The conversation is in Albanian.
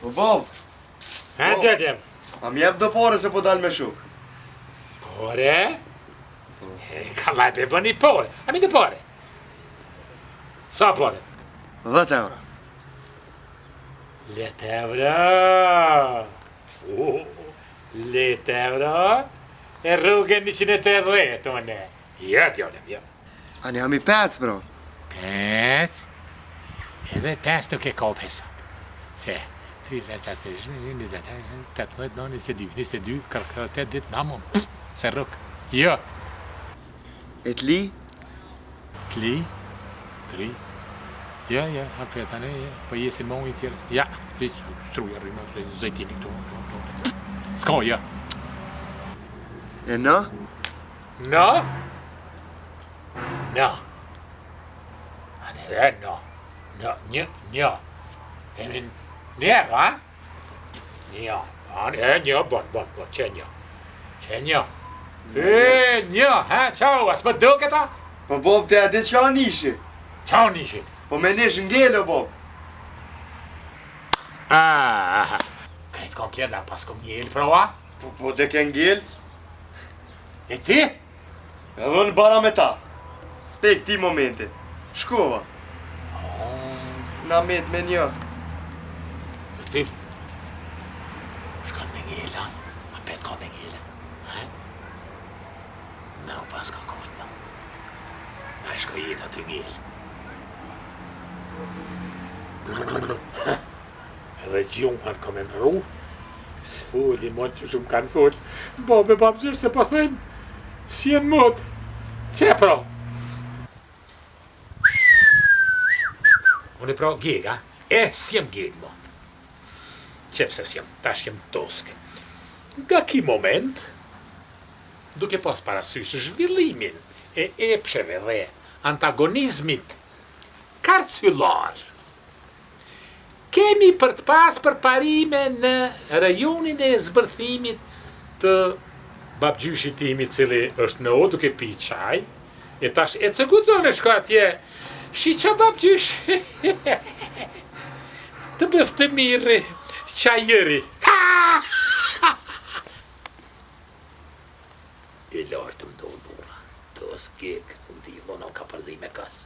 Po bab. Ha, gjatem. A më jep do pare se po dal me shuk. Pare? Kallaj pe bëni pare. A mi të pare? Sa pare? 10 euro. 10 euro. 10 euro. E rrugën 180, une. Jo, t'jolem, jo. Ani jam i pec, bro. 5. Edhe 5 nuk e ka pesat. Se, 3, 4, 5, 6, 18, 22, 22, 48 dit, namon. Se rrug. Jo. E t'li? T'li. 3. Ja, hapet tani, po jesin många till. Ja, det tror jag rymmer för zejtin då. Ska jag? E në? No? No. Han är no. No, nja. Men nja, va? Nja. Han är nja, bon, tjenja. Tjenja. Nja, ha, ciao, aspettata ta? Po bab te a din çka nishi? Ciao, nishi. Po me nish ngelo bab. Ah, kan inte kompletta pas kom hjälp prova? Po de ke ngel? E ti? Edhe në bara me ta. Pe këti momentit. Shkova. Na met me një. E ti? Shkon me ngela. A pet ka me ngela. Não pas ka kot, no. Na shko jeta të ngel. Edhe gjuhën kom e mru. S'fulli mod që shumë kanë full. Bobe babgjër se po thëjnë. Si e në mod. Që pra? Unë e pra gega. E si jem geg, mo. Qepse si jem, tash jem tosk. Nga ki moment, duke pas parasysh zhvillimin e epsheve dhe antagonizmit karcyllar, kemi për të pas përparime në rajonin e zbërthimit të babgjyshit timi cili është në o duke pi qaj, e tash e të gudzon e shka atje, shi qa babgjysh, të bëf të mirë, qajëri. E lartë më do dhura, të skik, në di, ka përzi me kas.